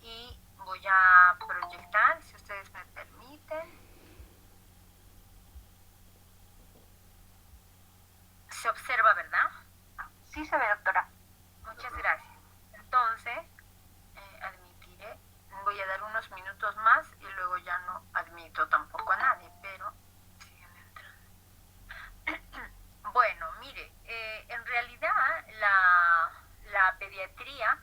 Y voy a proyectar, si ustedes me permiten. Se observa, ¿verdad? Sí se ve, doctora. Muchas gracias. Entonces, admitiré, voy a dar unos minutos más y luego ya no admito tampoco a nadie, pero siguen entrando. Bueno, mire, en realidad la pediatría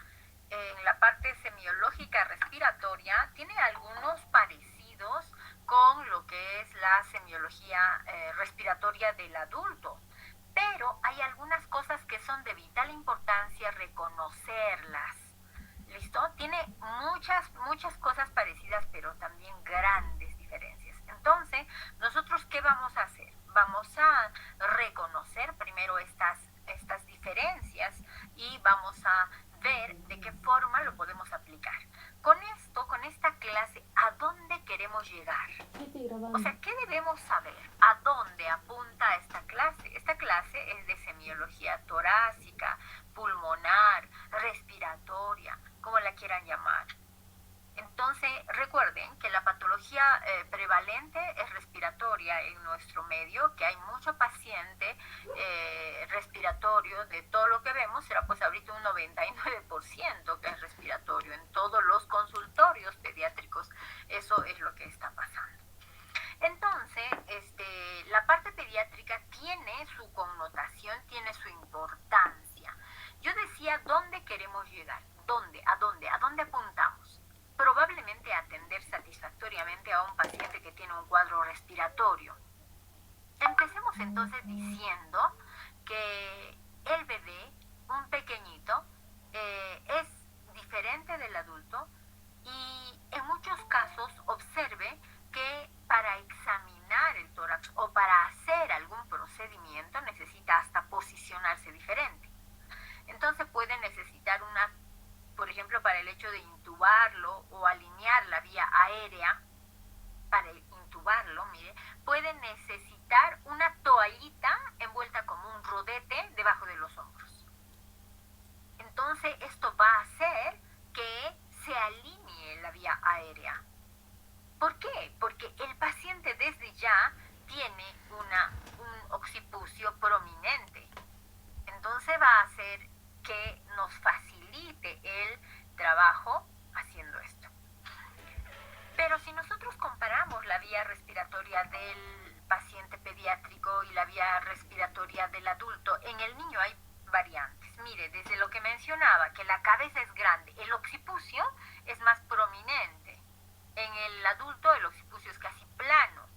en la parte semiológica respiratoria tiene algunos parecidos con lo que es la semiología respiratoria del adulto, pero hay algunas cosas que son de vital importancia reconocerlas. ¿Listo? Tiene muchas cosas parecidas, pero también grandes diferencias. Entonces, ¿nosotros qué vamos a hacer? Vamos a reconocer primero estas diferencias y vamos a ver de qué forma lo podemos aplicar. Con esto, con esta clase, ¿a dónde queremos llegar? O sea, ¿qué debemos saber? ¿A dónde apunta esta clase? Esta clase es de semiología torácica, pulmonar, respiratoria, como la quieran llamar. Entonces, recuerden que la patología prevalente es respiratoria en nuestro medio, que hay mucho paciente respiratorio, de todo lo que vemos, será pues ahorita un 99% que es respiratorio en todos los consultorios pediátricos. Eso es lo que está pasando. Entonces, la parte pediátrica tiene su connotación, tiene su importancia. Yo decía, ¿dónde queremos llegar? ¿A dónde apuntamos? Probablemente atender satisfactoriamente a un paciente que tiene un cuadro respiratorio. Empecemos entonces diciendo que el bebé, un pequeñito, es diferente del adulto y en muchos casos observe que para examinar el tórax o para hacer algún procedimiento necesita hasta posicionarse diferente. Entonces puede necesitar por ejemplo, para el hecho de intubarlo o alinear la vía aérea, para intubarlo, mire, puede necesitar una toallita envuelta como un rodete debajo de los hombros. Entonces esto va a hacer que se alinee la vía aérea. ¿Por qué? Porque el paciente desde ya tiene un occipucio prominente. Entonces va a hacer que nos facilite el trabajo haciendo esto. Pero si nosotros comparamos la vía respiratoria del paciente pediátrico y la vía respiratoria del adulto, en el niño hay variantes. Mire, desde lo que mencionaba, que la cabeza es grande, el occipucio es más prominente. En el adulto el occipucio es casi plano.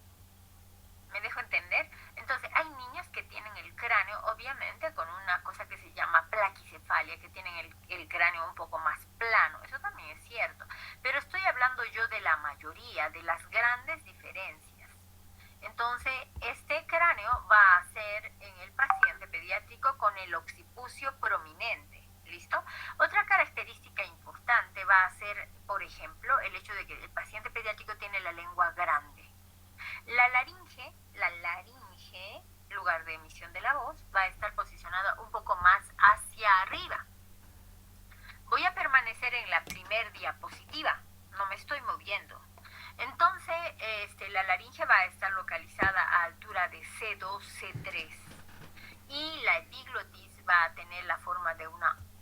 ¿Me dejo entender? Entonces hay niños que tienen el cráneo obviamente con una cosa que se llama plaquicefalia, que tienen el cráneo un poco más plano. Eso también es cierto. Pero estoy hablando yo de la mayoría, de las grandes diferencias. Entonces este cráneo va a ser en el paciente pediátrico con el occipucio prominente. ¿Listo? Otra característica importante va a ser, por ejemplo, el hecho de que el paciente pediátrico tiene la lengua grande. La laringe, lugar de emisión de la voz, va a estar posicionada un poco más hacia arriba. Voy a permanecer en la primer diapositiva, no me estoy moviendo. Entonces, la laringe va a estar localizada a altura de C2, C3. Y la epiglotis va a tener la forma de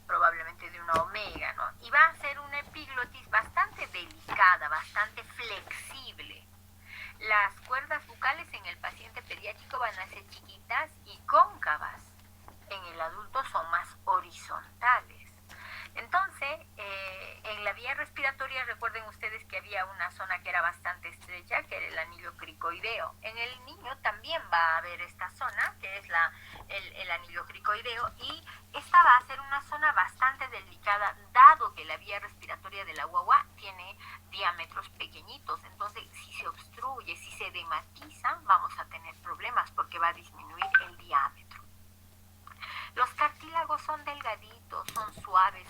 probablemente de una omega, ¿no? Y va a ser una epiglotis bastante delicada, bastante flexible. Las cuerdas bucales en el paciente pediátrico van a ser chiquitas y cóncavas. En el adulto son más horizontales. Entonces, en la vía respiratoria, recuerden ustedes que había una zona que era bastante estrecha, que era el anillo cricoideo. En el niño también va a haber esta zona, que es el anillo cricoideo, y esta va a ser una zona bastante delicada, dado que la vía respiratoria de la guagua tiene diámetros pequeñitos. Entonces, si se obstruye, si se dematiza, vamos a tener problemas porque va a disminuir el diámetro. Los cartílagos son delgaditos, son suaves.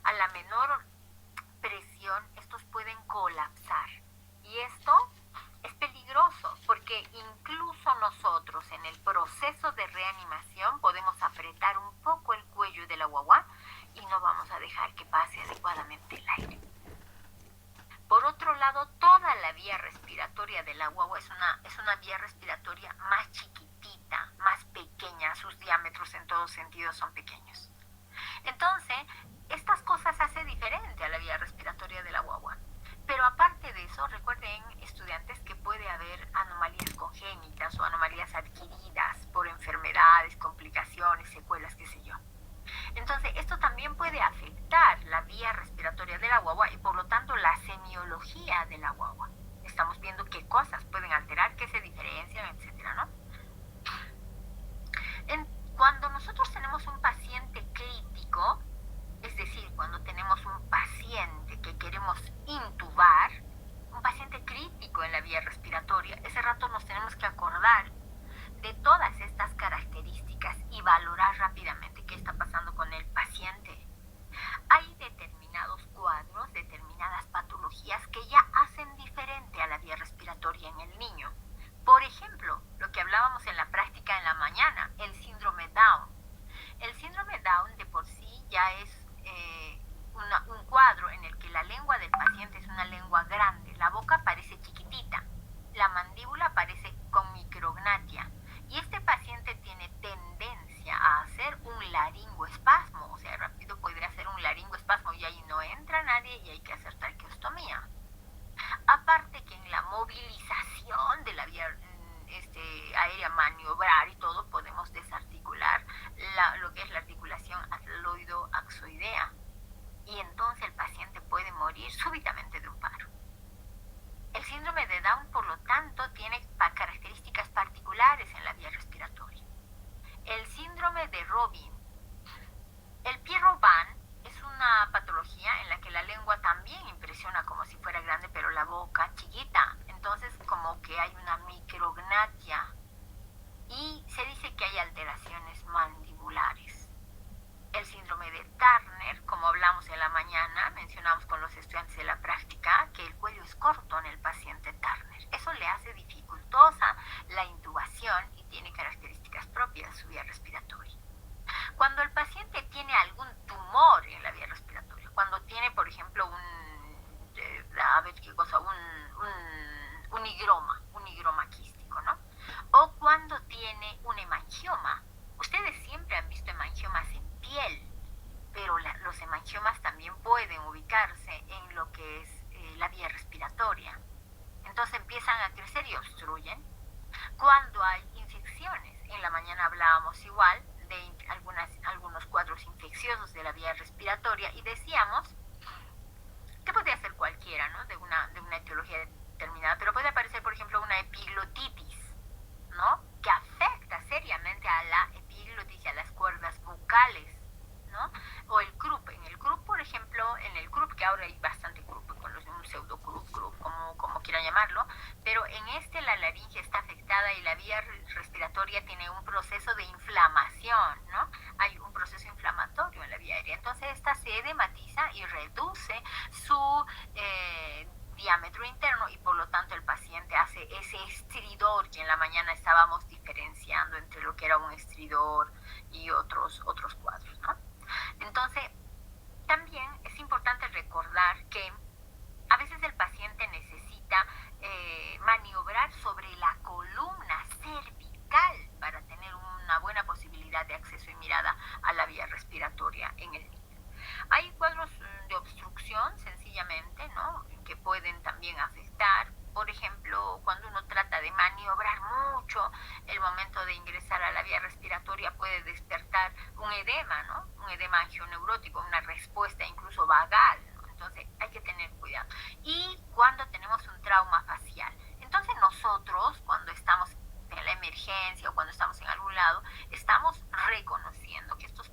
A la menor presión, estos pueden colapsar. Y esto es peligroso porque incluso nosotros en el proceso de reanimación podemos apretar un poco el cuello de la guagua y no vamos a dejar que pase pase adecuadamente el aire. Por otro lado, toda la vía respiratoria de la guagua es una vía respiratoria más chiquitita, más pequeña, sus diámetros en todos sentidos son pequeños. Entonces, estas cosas hacen diferente a la vía respiratoria de la guagua. Pero aparte de eso, recuerden, estudiantes, que puede haber anomalías congénitas o anomalías adquiridas por enfermedades, complicaciones, secuelas, qué sé yo. Entonces, esto también puede afectar la vía respiratoria de la guagua y por lo tanto la semiología de la guagua. Estamos viendo qué cosas pueden alterar, qué se diferencian, etcétera, ¿no? Cuando nosotros tenemos un paciente crítico, es decir, cuando tenemos un paciente que queremos intubar, un paciente crítico en la vía respiratoria, ese rato nos tenemos que acordar de todas estas características y valorar rápidamente qué está pasando con el paciente. Hay determinados cuadros, determinadas patologías que ya hacen diferente a la vía respiratoria en el niño. Por ejemplo, lo que hablábamos en la práctica en la mañana, el síndrome Down. El síndrome Down de por sí ya es un cuadro en el que la lengua del paciente es una lengua grande, la boca parece chiquitita, la mandíbula parece con micrognatia y este paciente tiene tendencia a hacer un laringoespasmo, o sea, rápido podría hacer un laringoespasmo y ahí no entra nadie y hay que hacer traqueostomía. Aparte que en la movilización de la vía aérea, maniobrar y todo, podemos desarticular lo que es la articulación atloido-axoidea y entonces el paciente puede morir súbitamente de un paro. El síndrome de Down, por lo tanto, tiene características particulares en la vía respiratoria. El síndrome de Robin. El Pierre-Robin es una patología en la que la lengua también impresiona como si fuera grande, pero la boca chiquita. Entonces, como que hay una micrognatia. Y se dice que hay alteraciones mandibulares. El síndrome de Turner, como hablamos en la mañana, mencionamos con los estudiantes de la práctica, que el cuello es corto en el paciente Turner. Eso le hace dificultosa la intubación y tiene características propias de su vía respiratoria. Cuando el paciente tiene algún tumor en la vía respiratoria, cuando tiene, por ejemplo, un higroma quístico, ¿no? O cuando tiene un hemangioma. Ustedes siempre han visto hemangiomas en piel, pero los hemangiomas también pueden ubicarse en lo que es la vía respiratoria. Entonces empiezan a crecer y obstruyen. Cuando hay infecciones, en la mañana hablábamos igual de algunos cuadros infecciosos de la vía respiratoria y decíamos que podría ser cualquiera, ¿no? de una etiología determinada, pero puede aparecer, por ejemplo, una epiglotitis, ¿no? Que afecta seriamente a la epiglotis y a las cuerdas vocales, ¿no? O el croup. En el croup, por ejemplo, que ahora hay bastante croup, con un pseudo croup, como quieran llamarlo, pero en la laringe está afectada y la vía respiratoria tiene un proceso de inflamación, ¿no? Hay un proceso inflamatorio en la vía aérea, entonces esta se edematiza y reduce su diámetro interno y por lo tanto el paciente hace ese estridor que en la mañana estábamos diferenciando entre lo que era un estridor y otros cuadros, ¿no? Entonces, también es importante recordar que a veces el paciente necesita maniobrar sobre la columna cervical para tener una buena posibilidad de acceso y mirada a la vía respiratoria en el niño. Hay cuadros de obstrucción, sencillamente, ¿no? Que pueden también afectar. Por ejemplo, cuando uno trata de maniobrar mucho, el momento de ingresar a la vía respiratoria puede despertar un edema, ¿no? Un edema angioneurótico, una respuesta incluso vagal, ¿no? Entonces hay que tener cuidado. Y cuando tenemos un trauma facial. Entonces nosotros, cuando estamos en la emergencia o cuando estamos en algún lado, estamos reconociendo que estos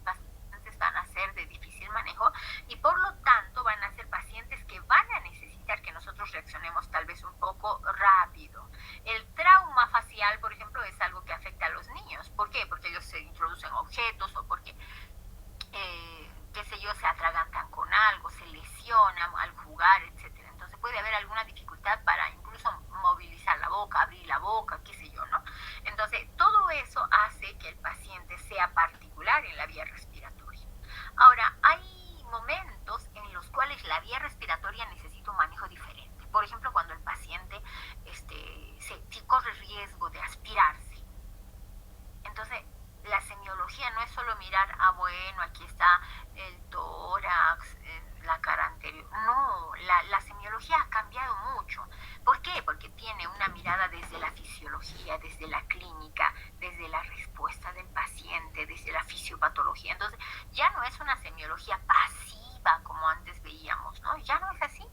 pacientes van a ser de difícil manejo y por lo tanto van a ser pacientes que van a necesitar que nosotros reaccionemos tal vez un poco rápido. El trauma facial, por ejemplo, es algo que afecta a los niños. ¿Por qué? Porque ellos se introducen objetos o porque, qué sé yo, se atragantan con algo, se lesionan al jugar, etcétera. Entonces puede haber alguna dificultad para incluso movilizar la boca, abrir la boca, qué sé yo, ¿no? Entonces todo eso hace que el paciente sea particular en la vía respiratoria. Ahora, hay momentos vía respiratoria necesita un manejo diferente. Por ejemplo, cuando el paciente se corre riesgo de aspirarse. Entonces, la semiología no es solo mirar, bueno, aquí está el tórax, la cara anterior. No, la semiología ha cambiado mucho. ¿Por qué? Porque tiene una mirada desde la fisiología, desde la clínica, desde la respuesta del paciente, desde la fisiopatología. Entonces, ya no es una semiología pasiva como antes veíamos, ¿no? Ya no es así.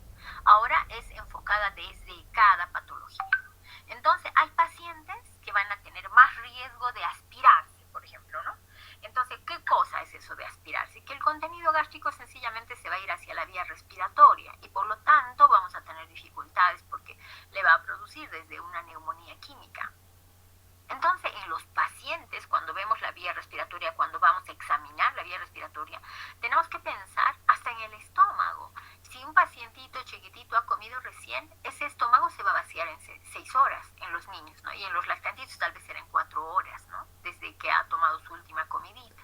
Ahora es enfocada desde cada patología. Entonces, hay pacientes que van a tener más riesgo de aspirarse, por ejemplo, ¿no? Entonces, ¿qué cosa es eso de aspirarse? Que el contenido gástrico sencillamente se va a ir hacia la vía respiratoria y por lo tanto vamos a tener dificultades porque le va a producir desde una neumonía química. Entonces, en los pacientes, cuando vemos la vía respiratoria, cuando vamos a examinar la vía respiratoria, tenemos que pensar hasta en el estómago. Si un pacientito chiquitito ha comido recién, ese estómago se va a vaciar en 6 horas en los niños, ¿no? Y en los lactantitos tal vez será en 4 horas, ¿no? Desde que ha tomado su última comidita.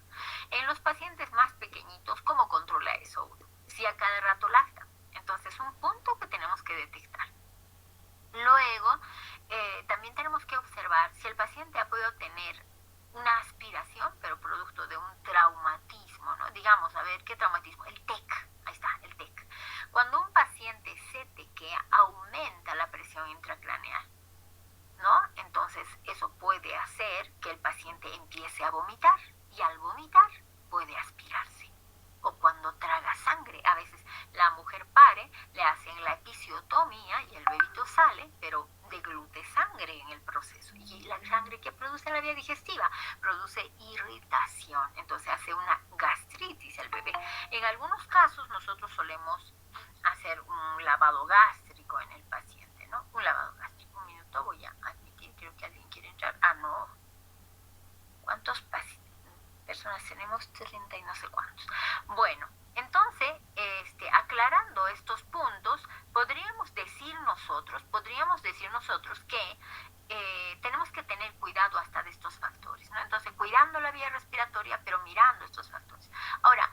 En los pacientes más pequeñitos, ¿cómo controla eso uno? Si a cada rato lacta. Entonces, es un punto que tenemos que detectar. Luego, también tenemos que observar si el paciente ha podido tener una aspiración, pero producto de un traumatismo, ¿no? Digamos, a ver, ¿qué traumatismo? El TEC, ahí está, el TEC. Cuando un paciente se tequea, aumenta la presión intracraneal, ¿no? Entonces, eso puede hacer que el paciente empiece a vomitar, y al vomitar puede aspirarse. O cuando traga sangre, a veces la mujer pare, le hacen la episiotomía y el bebito sale, pero deglute sangre en el proceso. Y la sangre que produce en la vía digestiva produce irritación, entonces hace una gastritis el bebé. En algunos casos nosotros solemos hacer un lavado gástrico en el paciente, ¿no? Un lavado gástrico. Un minuto, voy a admitir, creo que alguien quiere entrar. No. ¿Cuántos personas tenemos? 30 y no sé cuántos. Bueno, entonces, aclarando estos puntos, podríamos decir nosotros que tenemos que tener cuidado hasta de estos factores, ¿no? Entonces, cuidando la vía respiratoria, pero mirando estos factores. Ahora,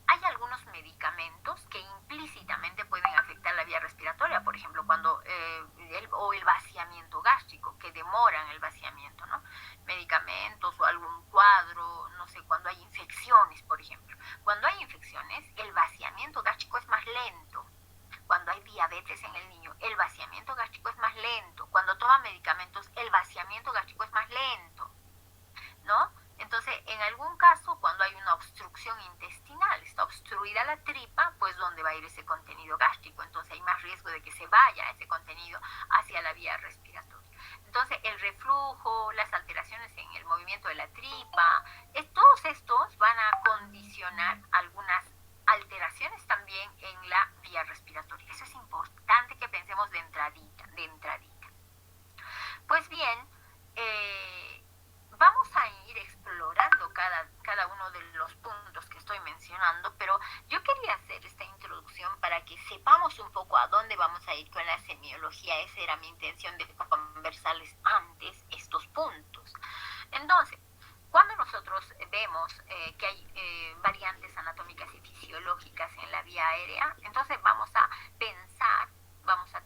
hay algunos medicamentos que implícitamente pueden afectar la vía respiratoria, por ejemplo, cuando el vaciamiento gástrico, que demoran el vaciamiento, ¿no? Medicamentos o algún cuadro, no sé, cuando hay infecciones, por ejemplo. Cuando hay infecciones, el vaciamiento gástrico es más lento. Cuando hay diabetes en el niño, el vaciamiento gástrico es más lento. Cuando toma medicamentos, el vaciamiento gástrico es más lento, ¿no? Entonces, en algún caso, cuando hay una obstrucción intestinal, está obstruida la tripa, pues ¿dónde va a ir ese contenido gástrico? Entonces hay más riesgo de que se vaya ese contenido hacia la vía respiratoria. Entonces, el reflujo, las alteraciones en el movimiento de la tripa, todos estos van a condicionar algunas alteraciones también en la vía respiratoria. Eso es importante que pensemos de entradita. Pues bien, vamos a ir explorando cada uno de los puntos que estoy mencionando, pero yo quería hacer esta introducción para que sepamos un poco a dónde vamos a ir con la semiología. Esa era mi intención de conversarles antes estos puntos. Entonces, cuando nosotros vemos que hay variantes anatómicas y fisiológicas en la vía aérea, entonces vamos a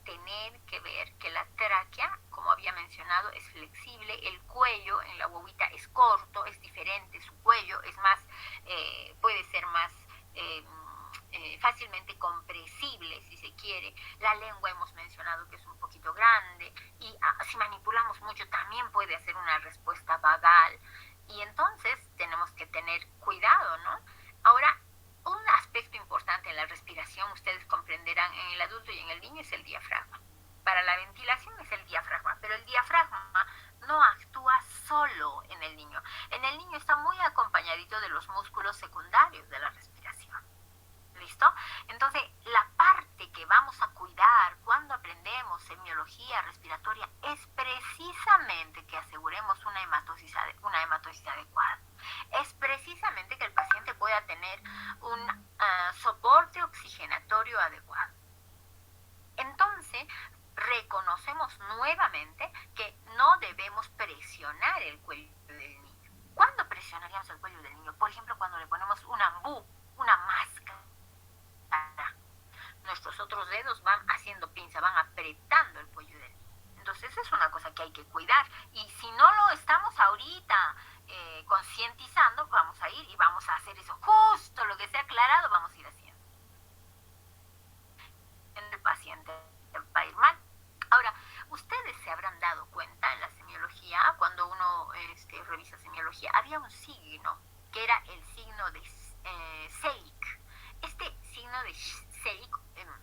tener que ver que la tráquea, como había mencionado, es flexible, el cuello en la huevita es corto, es diferente, su cuello es más, puede ser más fácilmente compresible, si se quiere. La lengua hemos mencionado que es un poquito grande y si manipulamos mucho también puede hacer una respuesta vagal. Y entonces tenemos que tener cuidado, ¿no? Ahora, un aspecto importante en la respiración, ustedes comprenderán, en el adulto y en el niño es el diafragma. Para la ventilación es el diafragma, pero el diafragma no actúa solo en el niño. En el niño está muy acompañadito de los músculos secundarios de la respiración. ¿Listo? Entonces, la parte que vamos a cuidar cuando aprendemos semiología respiratoria es precisamente que aseguremos una hematosis adecuada. Es precisamente que el paciente pueda tener un soporte oxigenatorio adecuado. Entonces, reconocemos nuevamente que no debemos presionar el cuello del niño. ¿Cuándo presionaríamos el cuello del niño? Por ejemplo, cuando le ponemos un ambú, una máscara justo lo que se ha aclarado vamos a ir haciendo. El paciente va a ir mal. Ahora, ustedes se habrán dado cuenta en la semiología, cuando uno revisa semiología, había un signo que era el signo de Selig. Este signo de Selig,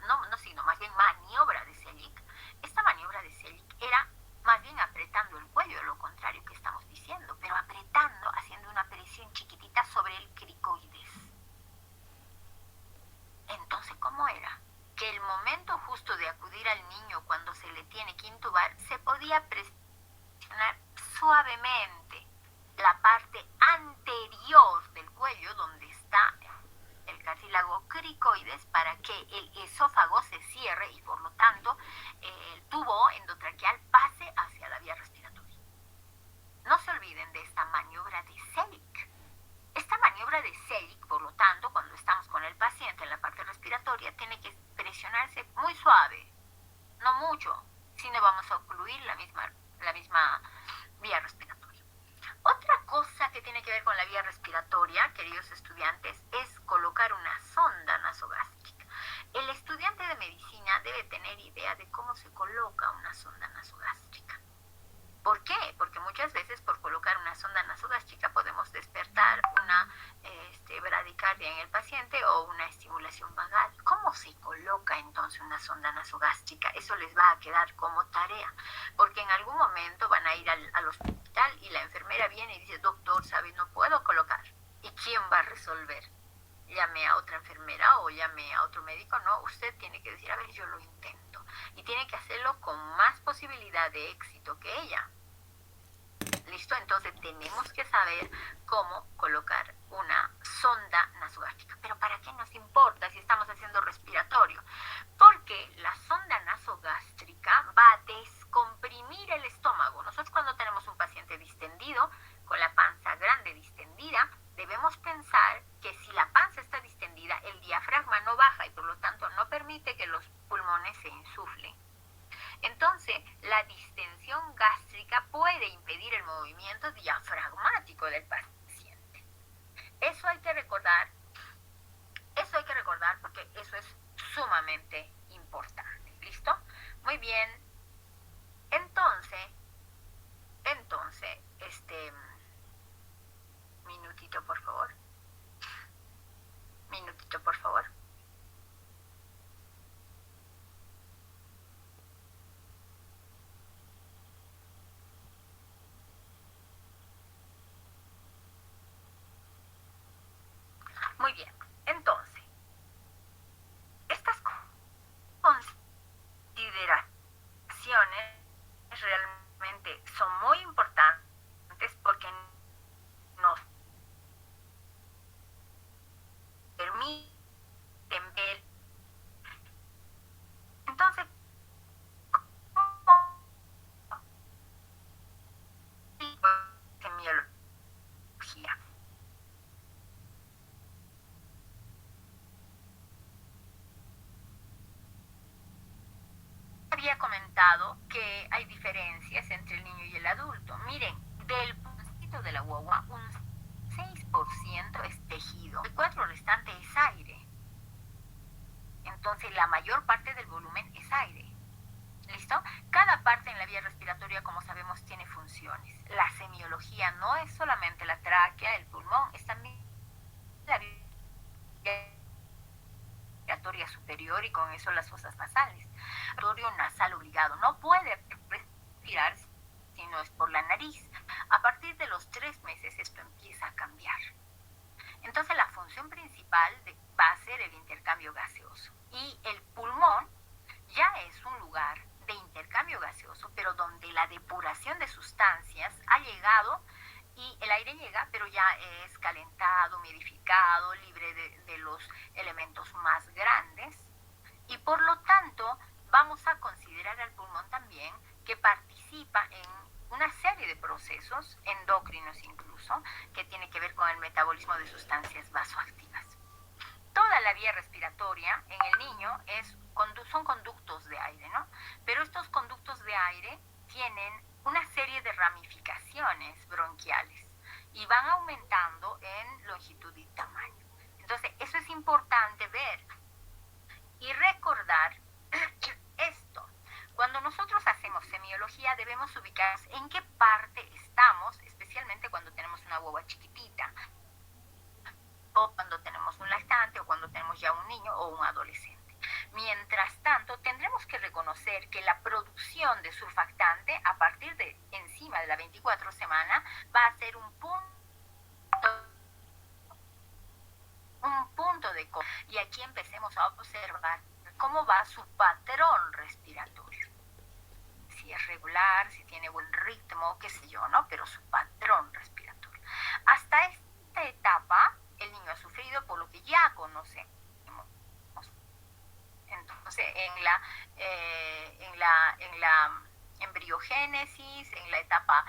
no signo, más bien maniobra de Selig, esta maniobra de Selig era más bien apretando el cuello, lo contrario que estamos diciendo, pero apretando, haciendo una presión chiquitita sobre el cricoides. Entonces, ¿cómo era? Que el momento justo de acudir al niño cuando se le tiene que intubar, se podía presionar suavemente la parte anterior del cuello, donde está el cartílago cricoides, para que el esófago se cierre y por lo tanto el tubo endotraqueal pase hacia la vía respiratoria. No se olviden de esta maniobra de Selig. Esta maniobra de Selig, por lo tanto, cuando estamos con el paciente en la parte respiratoria, tiene que presionarse muy suave, no mucho, si no vamos a ocluir la misma vía respiratoria. Otra cosa que tiene que ver con la vía respiratoria, queridos estudiantes, es colocar una sonda nasogástrica. El estudiante de medicina debe tener idea de cómo se coloca una sonda nasogástrica. ¿Por qué? Porque muchas veces por colocar una sonda nasogástrica podemos despertar una bradicardia en el paciente o una estimulación vagal. ¿Cómo se coloca entonces una sonda nasogástrica? Eso les va a quedar como tarea, porque en algún momento van a ir al hospital y la enfermera viene y dice, doctor, ¿sabe? No puedo colocar. ¿Y quién va a resolver? Llame a otra enfermera o llame a otro médico. No, usted tiene que decir, a ver, yo lo intento. Y tiene que hacerlo con más posibilidad de éxito que ella. ¿Listo? Entonces tenemos que saber cómo colocar una sonda nasogástrica. ¿Pero para qué nos importa si estamos haciendo respiratorio? Porque la sonda nasogástrica va a descomprimir el estómago. Nosotros cuando tenemos un paciente distendido, con la panza grande distendida, debemos pensar que si la panza está distendida, el diafragma no baja y por lo tanto no permite que los pulmones se insuflen. Entonces, la distensión gástrica puede impedir el movimiento diafragmático del paciente. Eso hay que recordar porque eso es sumamente importante. ¿Listo? Muy bien. Entonces, minutito, por favor. Minutito, por favor. Muy bien, entonces, estas consideraciones realmente son muy importantes porque nos permiten ver. Entonces, ¿cómo semiología? Había comentado que hay diferencias entre el niño y el adulto. Miren, del pulmoncito de la guagua, un 6% es tejido, el 4% restante es aire. Entonces, la mayor parte del volumen es aire. ¿Listo? Cada parte en la vía respiratoria, como sabemos, tiene funciones. La semiología no es solamente la tráquea, el pulmón, es también la vía respiratoria superior y con eso las fosas nasales. Respiratorio nasal obligado. No puede respirar si no es por la nariz. A partir de los 3 meses esto empieza a cambiar. Entonces la función principal va a ser el intercambio gaseoso. Y el pulmón ya es un lugar de intercambio gaseoso, pero donde la depuración de sustancias ha llegado y el aire llega, pero ya es calentado, humidificado, libre de los elementos más grandes. Y por lo tanto, vamos a considerar al pulmón también que participa en una serie de procesos, endocrinos incluso, que tiene que ver con el metabolismo de sustancias vasoactivas. Toda la vía respiratoria en el niño son conductos de aire, ¿no? Pero estos conductos de aire tienen una serie de ramificaciones bronquiales y van aumentando en longitud y tamaño. vamos a observar cómo va su patrón respiratorio. Si es regular, si tiene buen ritmo, qué sé yo, ¿no? Pero su patrón respiratorio. Hasta esta etapa, el niño ha sufrido por lo que ya conocemos. Entonces, en la embriogénesis, en la etapa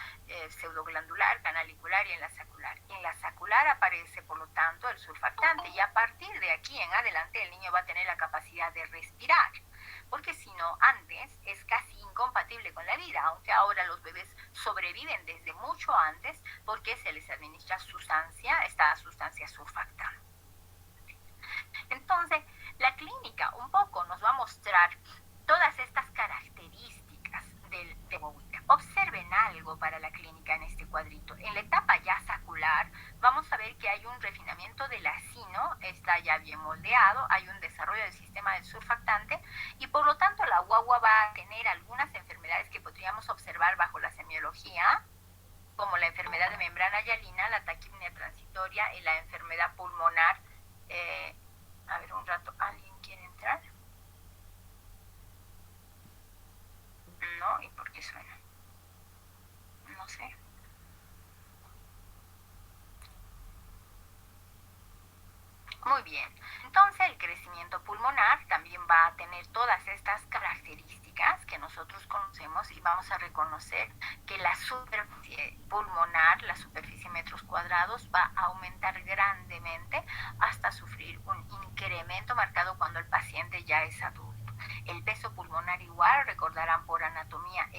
pseudoglandular, canalicular y en la sacular. En la sacular aparece, por lo tanto, el surfactante y a partir de aquí en adelante el niño va a tener la capacidad de respirar, porque si no, antes es casi incompatible con la vida, aunque ahora los bebés sobreviven desde mucho antes porque se les administra esta sustancia surfactante. Entonces, la clínica un poco nos va a mostrar todas estas características del guaguita. Observen algo para la clínica en este cuadrito. En la etapa ya sacular vamos a ver que hay un refinamiento del acino, está ya bien moldeado, hay un desarrollo del sistema del surfactante y por lo tanto la guagua va a tener algunas enfermedades que podríamos observar bajo la semiología, como la enfermedad de membrana hialina, la taquipnea transitoria y la enfermedad pulmonar. A ver, un rato, ¿alguien quiere entrar? No, ¿y por qué suena? No sé. Muy bien, entonces el crecimiento pulmonar también va a tener todas estas características que nosotros conocemos y vamos a reconocer que la superficie pulmonar, la superficie metros cuadrados, va a aumentar grandemente hasta sufrir un incremento marcado cuando el paciente ya es adulto. El peso pulmonar igual, recordarán por anatomía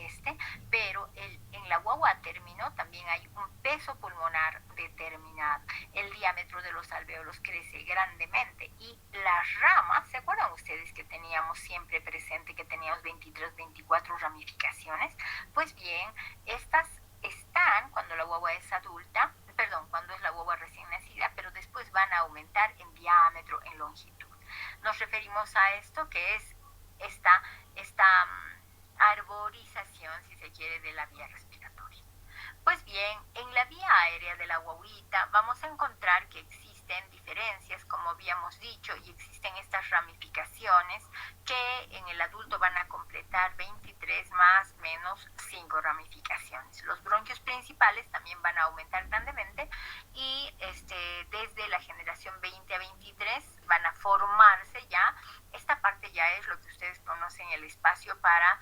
pero en la guagua a término también hay un peso pulmonar determinado. El diámetro de los alvéolos crece grandemente y las ramas, ¿se acuerdan ustedes que teníamos siempre presente que teníamos 23, 24 ramificaciones? Pues bien, estas están cuando la guagua es adulta, cuando es la guagua recién nacida, pero después van a aumentar en diámetro, en longitud. Nos referimos a esto que es esta arborización, si se quiere, de la vía respiratoria. Pues bien, en la vía aérea de la guaguita vamos a encontrar que existen diferencias, como habíamos dicho, y existen estas ramificaciones que en el adulto van a completar 23 más menos 5 ramificaciones. Los bronquios principales también van a aumentar grandemente y desde la generación 20 a 23 van a formarse ya. Esta parte ya es lo que ustedes conocen, el espacio para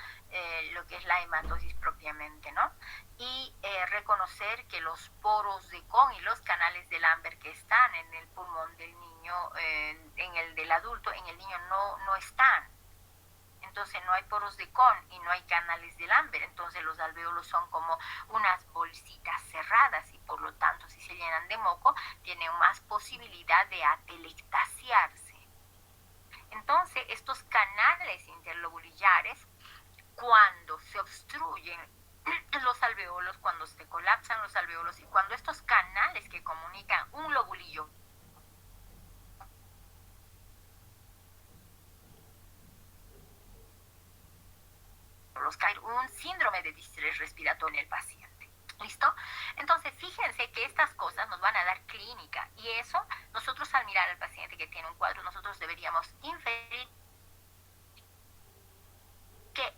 lo que es la hematosis propiamente, ¿no? Y reconocer que los poros de Kohn y los canales de Lambert que están en el pulmón del niño, en el del adulto, en el niño no están. Entonces no hay poros de Kohn y no hay canales de Lambert, entonces los alvéolos son como unas bolsitas cerradas y por lo tanto si se llenan de moco tienen más posibilidad de atelectasiarse. Entonces estos canales interlobulillares, cuando se obstruyen los alvéolos, cuando se colapsan los alvéolos y cuando estos canales que comunican un lobulillo cae un síndrome de distrés respiratorio en el paciente. ¿Listo? Entonces, fíjense que estas cosas nos van a dar clínica y eso, nosotros al mirar al paciente que tiene un cuadro, nosotros deberíamos inferir qué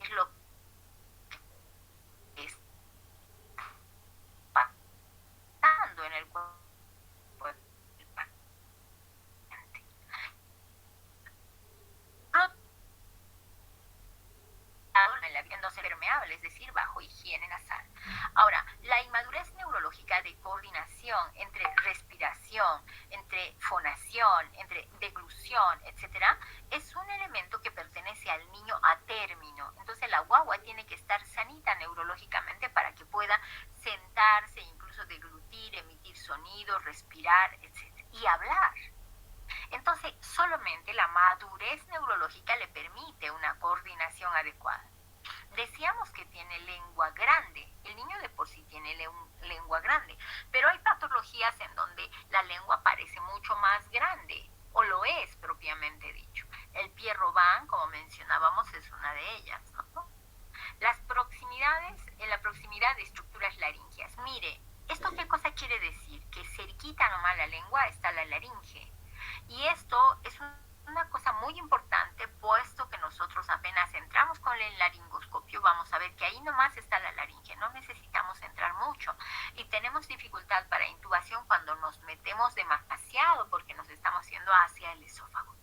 es lo que está pasando en el cuadro del paciente. Habiéndose permeable, es decir, bajo higiene nasal. Ahora, la inmadurez neurológica de coordinación entre respiración, entre fonación, entre deglución, etcétera, es un elemento que pertenece al niño a término. Entonces, la guagua tiene que estar sanita neurológicamente para que pueda sentarse, incluso deglutir, emitir sonidos, respirar, etcétera, y hablar. Entonces, solamente la madurez neurológica le permite una coordinación adecuada. Decíamos que tiene lengua grande, el niño de por sí tiene lengua grande, pero hay patologías en donde la lengua parece mucho más grande, o lo es propiamente dicho. El Pierre-Robin, como mencionábamos, es una de ellas, ¿no? Las proximidades, en la proximidad de estructuras laringeas. Mire, ¿esto qué cosa quiere decir? Que cerquita nomás la lengua está la laringe. Y esto es una cosa muy importante, puesto que nosotros apenas entramos con el laringoscopio, vamos a ver que ahí nomás está la laringe, no necesitamos entrar mucho. Y tenemos dificultad para intubación cuando nos metemos demasiado porque nos estamos yendo hacia el esófago.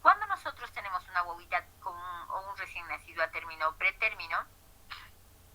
Cuando nosotros tenemos una bobita o un recién nacido a término o pretérmino,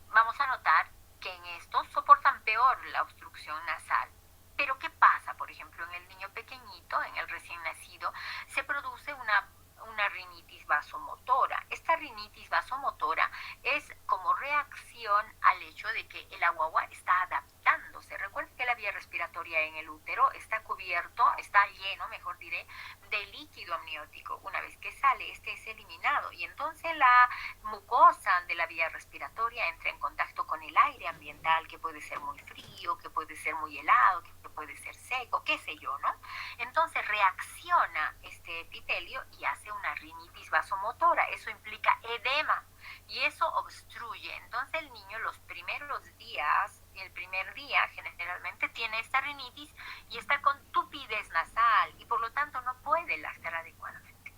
vamos a notar que en estos soportan peor la obstrucción nasal. Pero ¿qué pasa? Por ejemplo, en el niño pequeñito, en el recién nacido, se produce una rinitis vasomotora. Esta rinitis vasomotora es como reacción al hecho de que el guagua está adaptándose. Recuerden que la vía respiratoria en el útero está cubierto, está lleno, mejor diré, de líquido amniótico. Una vez que sale, este es eliminado y entonces la mucosa de la vía respiratoria entra en contacto con el aire ambiental, que puede ser muy frío, que puede ser muy helado, que puede ser seco, qué sé yo, ¿no? Entonces reacciona este epitelio y hace una rinitis vasomotora. Eso implica edema y eso obstruye. Entonces el niño los primeros días, el primer día generalmente tiene esta rinitis y está con tupidez nasal y por lo tanto no puede lactar adecuadamente.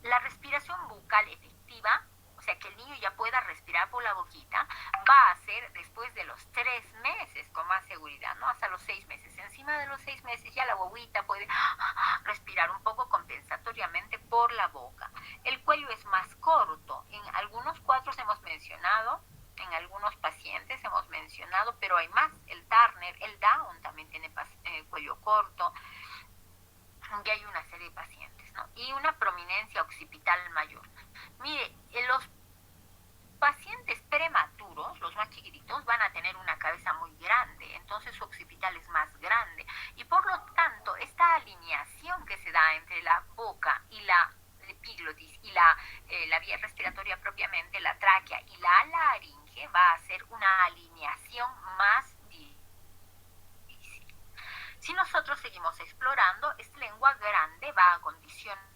La respiración bucal efectiva, o sea que el niño ya pueda respirar por la boquita, va a ser después de los 3 meses con más seguridad, ¿no? Hasta los 6 meses. Encima de los 6 meses ya la guaguita puede respirar un poco compensatoriamente por la boca. El cuello es más corto. En algunos cuadros hemos mencionado, en algunos pacientes hemos mencionado, pero hay más. El Turner, el Down también tiene cuello corto. Y hay una serie de pacientes, ¿no? Y una prominencia occipital mayor. Mire, los pacientes prematuros, los más chiquititos, van a tener una cabeza muy grande, entonces su occipital es más grande y por lo tanto esta alineación que se da entre la boca y la epiglotis y la vía respiratoria propiamente, la tráquea y la laringe, va a ser una alineación más difícil. Si nosotros seguimos explorando, esta lengua grande va a condicionar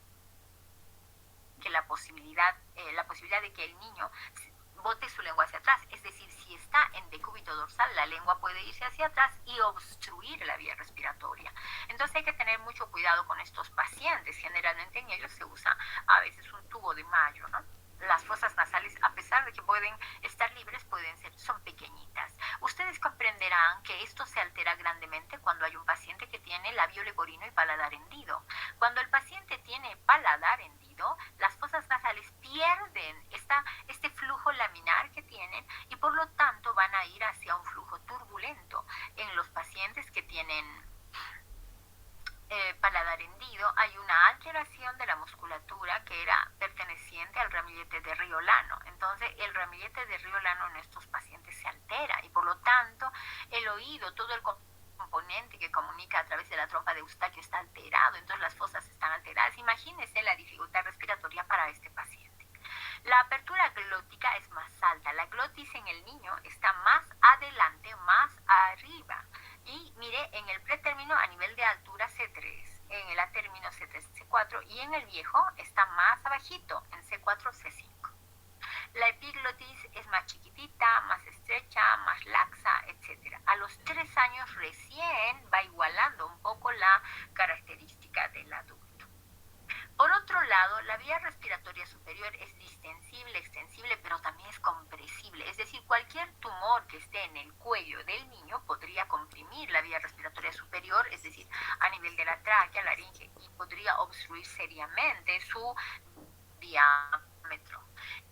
que la posibilidad de que el niño bote su lengua hacia atrás, es decir, si está en decúbito dorsal, la lengua puede irse hacia atrás y obstruir la vía respiratoria. Entonces hay que tener mucho cuidado con estos pacientes. Generalmente en ellos se usa a veces un tubo de Mayo, ¿no? Las fosas nasales, a pesar de que pueden estar libres, son pequeñitas. Ustedes comprenderán que esto se altera grandemente cuando hay un paciente que tiene labio leporino y paladar hendido. Cuando el paciente tiene paladar hendido, las fosas nasales pierden este flujo laminar que tienen y por lo tanto van a ir hacia un flujo turbulento. En los pacientes que tienen paladar hendido hay una alteración de la musculatura que era perteneciente al ramillete de Riolano. Entonces el ramillete de Riolano en estos pacientes se altera y por lo tanto el oído, todo el componente que comunica a través de la trompa de Eustaquio está alterado, entonces las fosas están alteradas. Imagínense la dificultad respiratoria para este paciente. La apertura glótica es más alta, la glotis en el niño está más adelante, más arriba. Y mire, en el pretérmino a nivel de altura C3, en el atérmino C3, C4 y en el viejo está más abajito, en C4, C5. La epiglotis es más chiquitita, más estrecha, más laxa, etc. A los 3 años recién va igualando un poco la característica del adulto. Por otro lado, la vía respiratoria superior es distensible, extensible, pero también es compresible. Es decir, cualquier tumor que esté en el cuello del niño podría comprimir la vía respiratoria superior, es decir, a nivel de la tráquea, laringe, y podría obstruir seriamente su diámetro.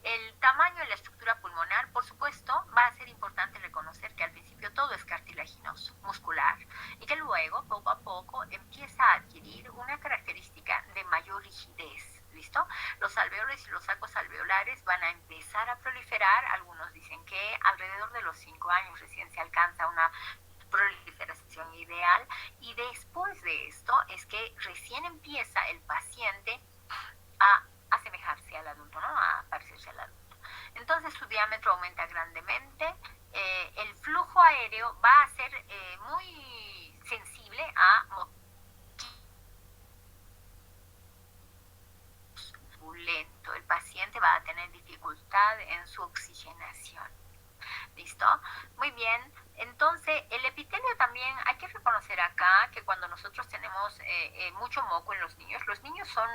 El tamaño y la estructura pulmonar, por supuesto, va a ser importante reconocer que al principio todo es cartilaginoso, muscular, y que luego, poco a poco, empieza a adquirir una característica de mayor rigidez. ¿Listo? Los alveolos y los sacos alveolares van a empezar a proliferar. Algunos dicen que alrededor de los 5 años recién se alcanza una proliferación ideal, y después de esto es que recién empieza el paciente a asemejarse al adulto, ¿no? A parecerse al adulto. Entonces su diámetro aumenta grandemente, el flujo aéreo va a ser muy sensible a lento. El paciente va a tener dificultad en su oxigenación. ¿Listo? Muy bien. Entonces, el epitelio también hay que reconocer acá que cuando nosotros tenemos mucho moco en los niños son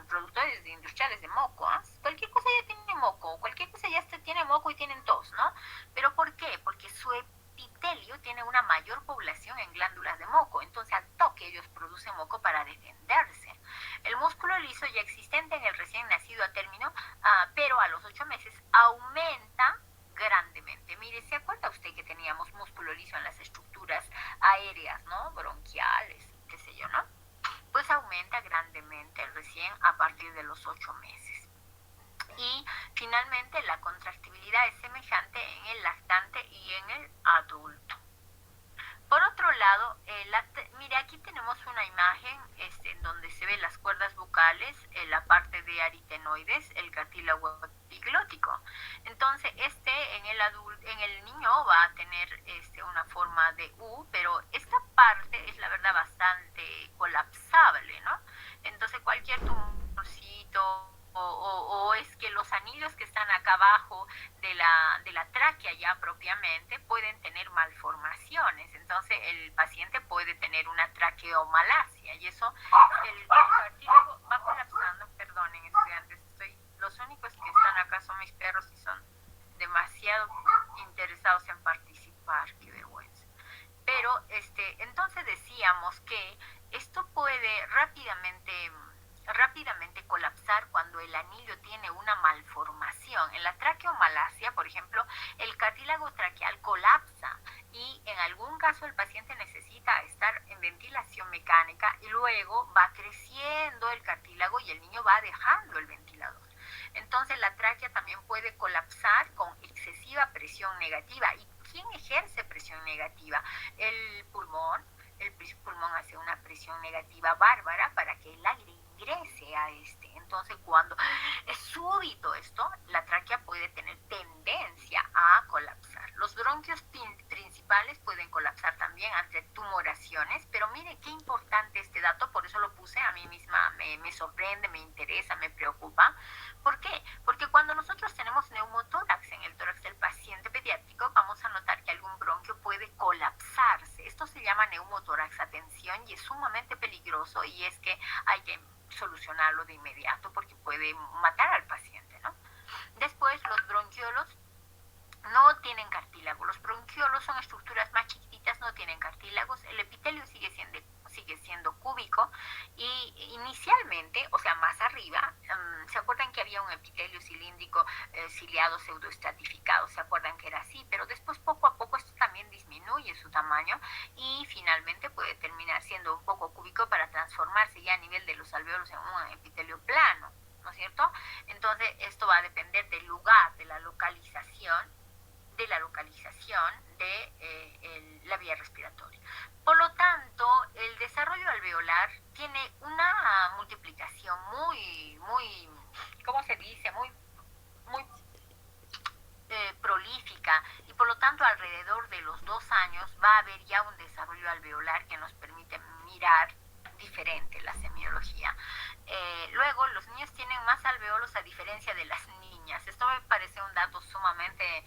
productores industriales de moco, ¿eh? Cualquier cosa ya tiene moco, cualquier cosa ya tiene moco y tienen tos, ¿no? ¿Pero por qué? Porque su epitelio tiene una mayor población en glándulas de moco, entonces al toque ellos producen moco para defenderse. El músculo liso ya existente en el recién nacido a término, pero a los 8 meses aumenta grandemente. Mire, ¿se acuerda usted que teníamos músculo liso en las estructuras aéreas, ¿no? Bronquiales, qué sé yo, ¿no? Pues aumenta grandemente recién a partir de los 8 meses. Y finalmente la contractibilidad es semejante en el lactante y en el adulto. Por otro lado, mire, aquí tenemos una imagen en donde se ven las cuerdas vocales, la parte de aritenoides, el cartílago epiglótico. Entonces, en el niño va a tener una forma de U, pero esta parte es la verdad bastante colapsable, ¿no? Entonces, cualquier tumorcito o es que los anillos que están acá abajo de la tráquea ya propiamente pueden tener malformaciones. Entonces el paciente puede tener una traqueomalacia y eso, el cartílago va colapsando. Perdonen, estudiantes, los únicos que están acá son mis perros y son demasiado interesados en participar, qué vergüenza. Pero entonces decíamos que esto puede rápidamente colapsar cuando el anillo tiene una malformación. En la traqueomalacia, por ejemplo, el cartílago traqueal colapsa y en algún caso el paciente necesita estar en ventilación mecánica y luego va creciendo el cartílago y el niño va dejando el ventilador. Entonces la tráquea también puede colapsar con excesiva presión negativa. ¿Y quién ejerce presión negativa? El pulmón. El pulmón hace una presión negativa bárbara para que el aire ingrese a Entonces, cuando es súbito esto, la tráquea puede tener tendencia a colapsar. Los bronquios principales pueden colapsar también ante tumoraciones, pero mire qué importante este dato, por eso lo puse, a mí misma me sorprende, me interesa, me preocupa. ¿Por qué? Porque cuando nosotros tenemos neumotórax en el tórax del paciente pediátrico, vamos a notar que algún bronquio puede colapsarse. Esto se llama neumotórax, atención, y es sumamente peligroso y es que hay que solucionarlo de inmediato porque puede matar al paciente, ¿no? Después, los bronquiolos no tienen cartílago. Los bronquiolos son estructuras más chiquititas, no tienen cartílagos. El epitelio sigue siendo cúbico y inicialmente, o sea, más arriba, ¿se acuerdan que había un epitelio cilíndrico ciliado pseudoestratificado? ¿Se acuerdan que era así? Pero después, poco a poco, esto también disminuye su tamaño y finalmente puede terminar siendo un poco cúbico para transformarse ya a nivel de los alvéolos en un epitelio plano, ¿no es cierto? Entonces, esto va a depender del lugar, de la localización de la vía respiratoria. Por lo tanto, el desarrollo alveolar tiene una multiplicación muy, ¿cómo se dice? Muy prolífica y por lo tanto alrededor de los 2 años va a haber ya un desarrollo alveolar que nos permite mirar diferente la semiología. Luego, los niños tienen más alveolos a diferencia de las niñas. Esto me parece un dato sumamente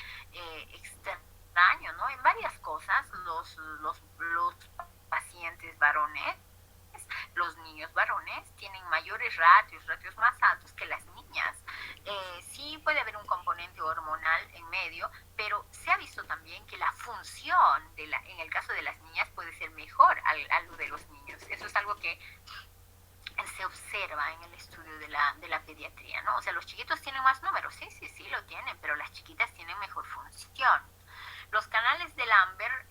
extraño, ¿no? En varias cosas, los pacientes varones, los niños varones tienen mayores ratios más altos que las niñas. Sí puede haber un componente hormonal en medio, pero se ha visto también que la función en el caso de las niñas puede ser mejor a lo de los niños. Eso es algo que se observa en el estudio de la pediatría, ¿no? O sea, los chiquitos tienen más números, sí lo tienen, pero las chiquitas tienen mejor función. Los canales de Lambert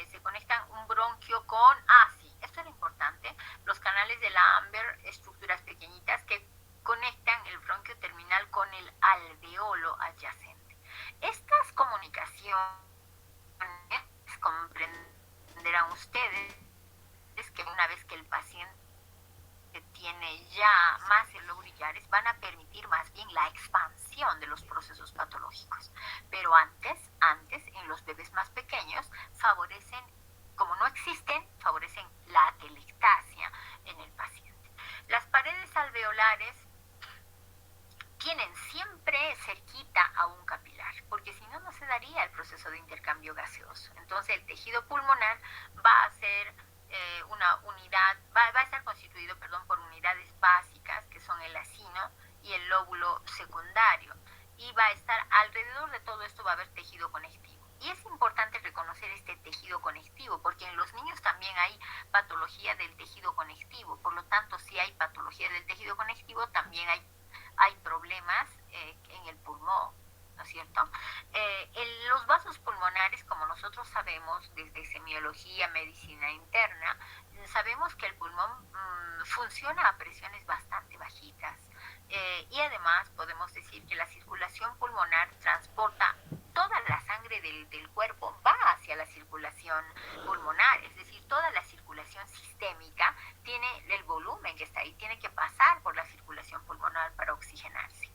se conectan un bronquio con, sí, esto era importante, los canales de Lambert, estructuras pequeñitas que conectan el bronquio terminal con el alveolo adyacente. Estas comunicaciones, comprenderán ustedes, es que una vez que el paciente tiene ya más celulares, van a permitir más bien la expansión de los procesos patológicos. Pero antes, en los bebés más pequeños, favorecen, como no existen, favorecen la atelectasia en el paciente. Las paredes alveolares tienen siempre cerquita a un capilar, porque si no, no se daría el proceso de dividido, perdón, por unidades básicas, que son el acino y el lóbulo secundario. Y va a estar alrededor de todo esto, va a haber tejido conectivo. Y es importante reconocer este tejido conectivo, porque en los niños también hay patología del tejido conectivo. Por lo tanto, si hay patología del tejido conectivo, también hay problemas en el pulmón, ¿no es cierto? Los vasos pulmonares, como nosotros sabemos desde semiología, medicina interna, sabemos que el pulmón funciona a presiones bastante bajitas. Y además podemos decir que la circulación pulmonar transporta toda la sangre del cuerpo, va hacia la circulación pulmonar, es decir, toda la circulación sistémica tiene el volumen que está ahí, tiene que pasar por la circulación pulmonar para oxigenarse.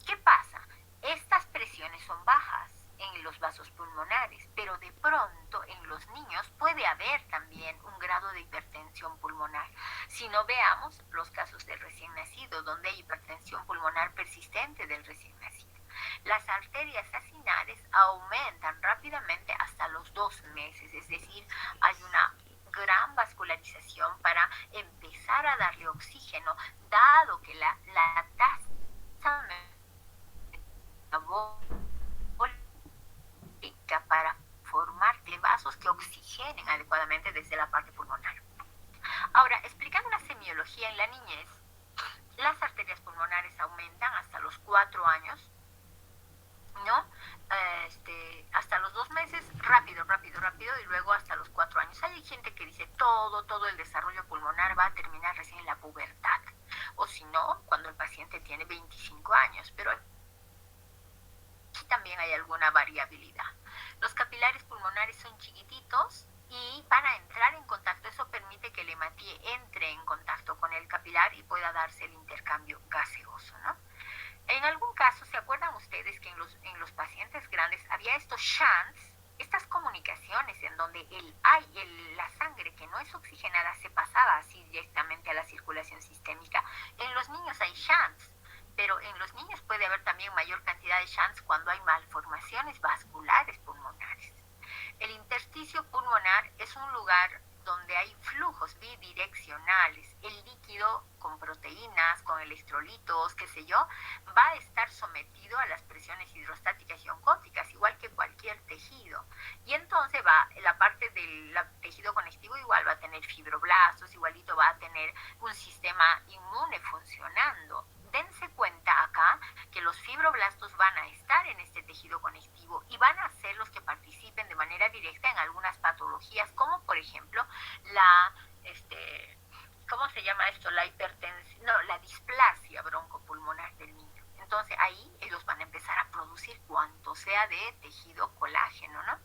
¿Qué pasa? Estas presiones son bajas en los vasos pulmonares, pero de pronto en los niños puede haber también un grado de hipertensión pulmonar. Si no, veamos los casos del recién nacido, donde hay hipertensión pulmonar persistente del recién nacido. Las arterias acinares aumentan rápidamente hasta los 2 meses, es decir, hay una gran vascularización para empezar a darle oxígeno, dado que la tasa para formar vasos que oxigenen adecuadamente desde la parte pulmonar. Ahora, explicando la semiología en la niñez, las arterias pulmonares aumentan hasta los 4 años, ¿no? Hasta los 2 meses, rápido, y luego hasta los 4 años. Hay gente que dice todo el desarrollo pulmonar va a terminar recién en la pubertad, o si no, cuando el paciente tiene 25 años, pero aquí también hay alguna variabilidad. Los capilares pulmonares son chiquititos y para entrar en contacto, eso permite que el hematía entre en contacto con el capilar y pueda darse el intercambio gaseoso, ¿no? En algún caso, ¿se acuerdan ustedes que en los pacientes grandes había estos shunts, estas comunicaciones en donde la sangre que no es oxigenada se pasaba así directamente a la circulación sistémica? En los niños hay shunts, pero en los niños puede haber también mayor cantidad de shunts cuando hay malformaciones vasculares pulmonares. El intersticio pulmonar es un lugar donde hay flujos bidireccionales. El líquido con proteínas, con electrolitos, qué sé yo, va a estar sometido a las presiones hidrostáticas y oncóticas, igual que cualquier tejido. Y entonces la parte del tejido conectivo igual va a tener fibroblastos, igualito va a tener un sistema inmune funcionando. Dense cuenta acá que los fibroblastos van a estar en este tejido conectivo y van a ser los que participen de manera directa en algunas patologías, como por ejemplo ¿cómo se llama esto? La displasia broncopulmonar del niño. Entonces ahí ellos van a empezar a producir cuanto sea de tejido colágeno, ¿no?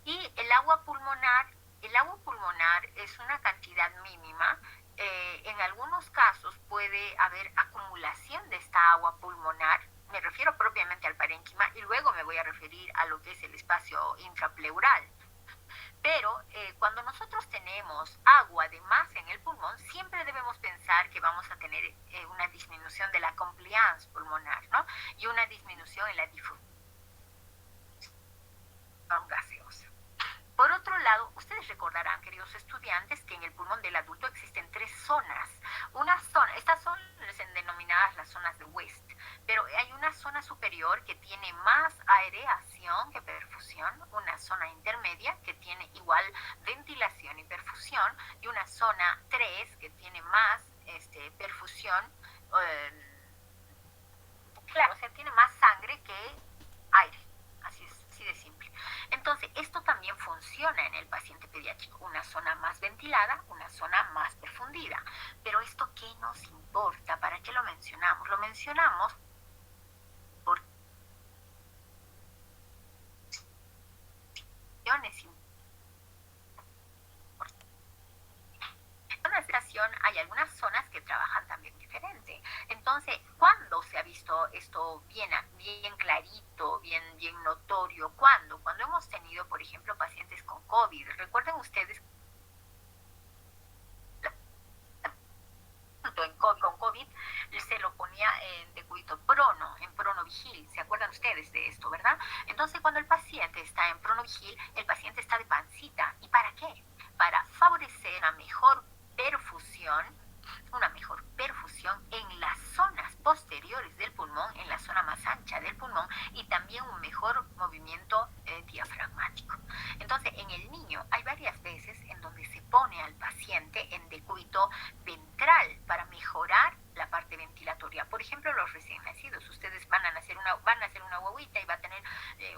Y el agua pulmonar es una cantidad mínima. En algunos casos puede haber acumulación de esta agua pulmonar, me refiero propiamente al parénquima y luego me voy a referir a lo que es el espacio intrapleural. Pero cuando nosotros tenemos agua de más en el pulmón, siempre debemos pensar que vamos a tener una disminución de la compliance pulmonar, ¿no? Y una disminución en la difusión gaseosa. Por otro lado, ustedes recordarán, queridos estudiantes, que en el pulmón del adulto existen 3 zonas. Estas son denominadas las zonas de West, pero hay una zona superior que tiene más aireación que perfusión, una zona intermedia que tiene igual ventilación y perfusión, y una zona 3 que tiene más perfusión, claro, o sea, tiene más sangre que aire, así de simple. Entonces, esto también funciona en el paciente pediátrico, una zona más ventilada, una zona más perfundida. Pero esto, ¿qué nos importa? ¿Para qué lo mencionamos? Lo mencionamos porque en una estación hay algunas zonas que trabajan también diferente. Entonces, ¿cuándo se ha visto esto bien clarito, bien notorio? ¿Cuándo? Cuando hemos tenido, por ejemplo, pacientes con COVID. Recuerden ustedes con COVID se lo ponía en decúbito en pronovigil. ¿Se acuerdan ustedes de esto, verdad? Entonces, cuando el paciente está en pronovigil, el paciente está de pancita. ¿Y para qué? Para favorecer una mejor perfusión ancha del pulmón y también un mejor movimiento diafragmático. Entonces, en el niño hay varias veces en donde se pone al paciente en decúbito ventral para mejorar la parte ventilatoria. Por ejemplo, los recién nacidos, ustedes van a nacer una guaguita y va a tener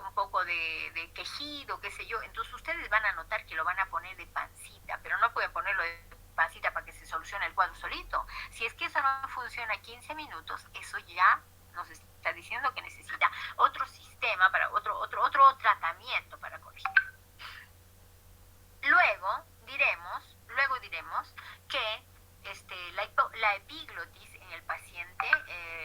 un poco de quejido, qué sé yo, entonces ustedes van a notar que lo van a poner de pancita, pero no pueden ponerlo de pancita para que se solucione el cuadro solito. Si es que eso no funciona 15 minutos, eso ya nos está diciendo que necesita otro sistema, para otro tratamiento para corregir. Luego diremos que la epiglotis en el paciente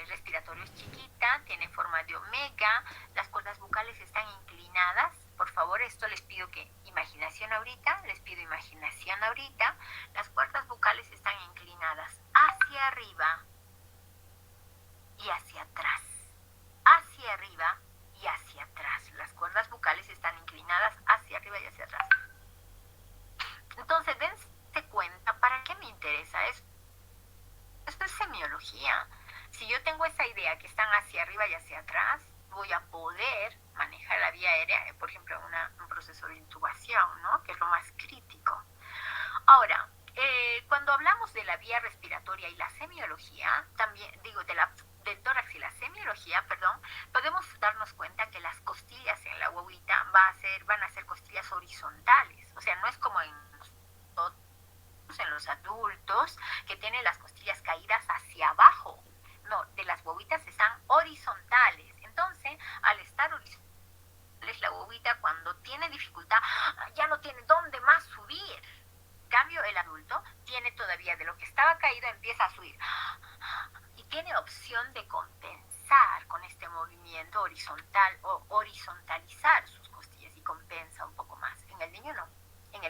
respiratorio es chiquita, tiene forma de omega, las cuerdas bucales están inclinadas. Por favor, esto les pido imaginación ahorita, las cuerdas bucales están inclinadas hacia arriba y hacia atrás, hacia arriba y hacia atrás. Las cuerdas bucales están inclinadas hacia arriba y hacia atrás. Entonces, dense cuenta, ¿para qué me interesa esto? Esto es semiología. Si yo tengo esa idea que están hacia arriba y hacia atrás, voy a poder manejar la vía aérea, por ejemplo, un proceso de intubación, ¿no? Que es lo más crítico. Ahora, cuando hablamos de la vía respiratoria y la semiología, también digo del tórax y la semiología, podemos darnos cuenta que las costillas en la guaguita van a ser costillas horizontales. O sea, no es como en los adultos que tienen las costillas caídas hacia abajo. No, de las guaguitas están horizontales. Entonces, al estar horizontales, la guaguita cuando tiene dificultad ya no tiene dónde más subir. En cambio, el adulto tiene todavía de lo que estaba caído, empieza a subir y tiene opción de compensar con este movimiento horizontal o horizontalizar sus costillas y compensa un poco más. En el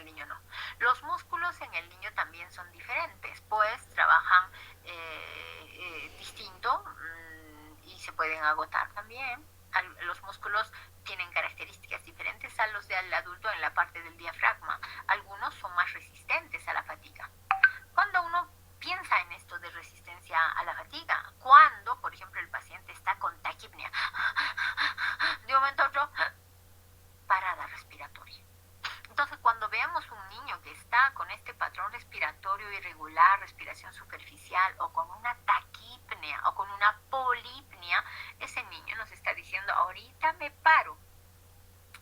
niño no. Los músculos en el niño también son diferentes, pues trabajan distinto y se pueden agotar también. Los músculos tienen características diferentes a los del adulto en la parte del diafragma. Algunos son más resistentes a la fatiga. Cuando uno piensa en esto de resistencia a la fatiga, cuando, por ejemplo, el paciente está con taquipnea, de un momento a otro, parada respiratoria. Entonces, cuando veamos un niño que está con este patrón respiratorio irregular, respiración superficial, o con una taquipnea, o con una polipnea, ese niño nos está diciendo, ahorita me paro,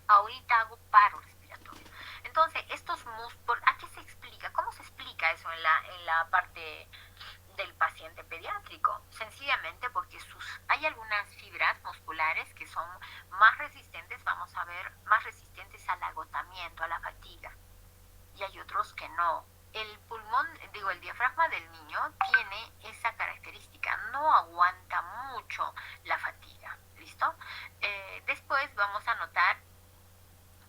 ahorita hago paro respiratorio. Entonces, estos músculos, ¿a qué se explica? ¿Cómo se explica eso en la parte del paciente pediátrico? Sencillamente porque hay algunas fibras musculares que son más resistentes, vamos a ver, más resistentes al agotamiento, a la fatiga, y hay otros que no. El diafragma del niño tiene esa característica, no aguanta mucho la fatiga, ¿listo? Después vamos a notar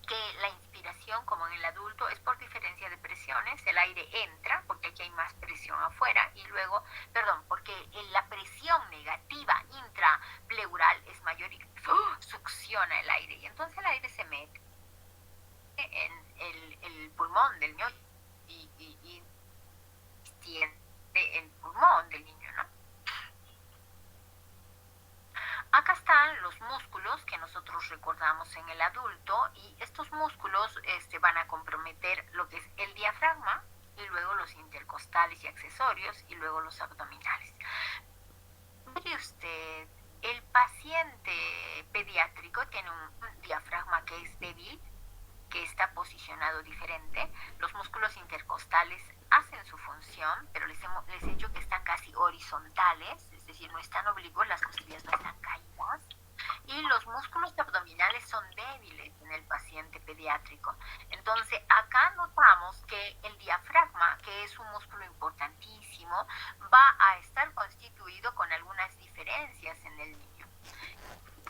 que la inspiración, como en el adulto, es por diferencia de presiones. El aire entra porque aquí hay más presión afuera porque la presión negativa intrapleural es mayor y succiona el aire, y entonces el aire se mete en el pulmón del niño y tiene el pulmón del niño, ¿no? Acá están los músculos que nosotros recordamos en el adulto, y estos músculos van a comprometer lo que es el diafragma, y luego los intercostales y accesorios, y luego los abdominales. Mire usted, el paciente pediátrico tiene un diafragma que es débil, que está posicionado diferente. Los músculos intercostales hacen su función, pero les he dicho que están casi horizontales, es decir, no están oblicuos, las costillas no están caídas. Y los músculos abdominales son débiles en el paciente pediátrico. Entonces, acá notamos que el diafragma, que es un músculo importantísimo, va a estar constituido con algunas diferencias en el niño.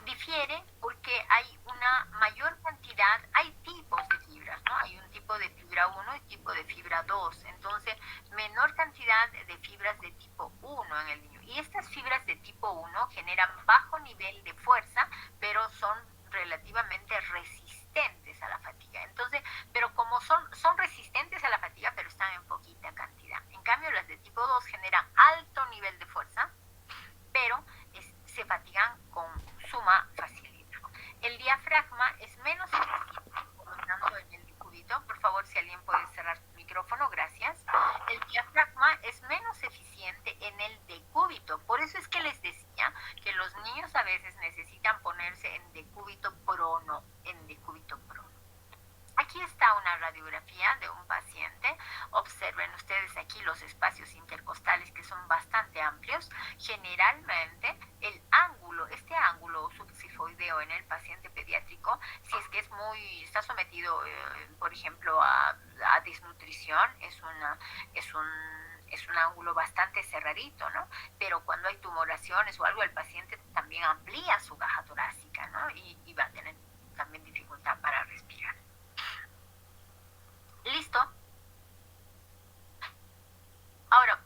Difiere porque hay una mayor cantidad, hay tipos de fibras, ¿no? Hay un tipo de fibra 1 y tipo de fibra 2, entonces menor cantidad de fibras de tipo 1 en el niño. Y estas fibras de tipo 1 generan bajo nivel de fuerza, pero son relativamente resistentes a la fatiga. Entonces, pero como son resistentes a la fatiga, pero están en poquita cantidad. En cambio, las de tipo 2 generan alto nivel de fuerza, pero se fatigan con suma Generalmente este ángulo subsifoideo en el paciente pediátrico, si es que está sometido, por ejemplo, a desnutrición, es un ángulo bastante cerradito, ¿no? Pero cuando hay tumoraciones o algo, el paciente también amplía su caja torácica, ¿no? Y va a tener también dificultad para respirar. ¿Listo? Ahora,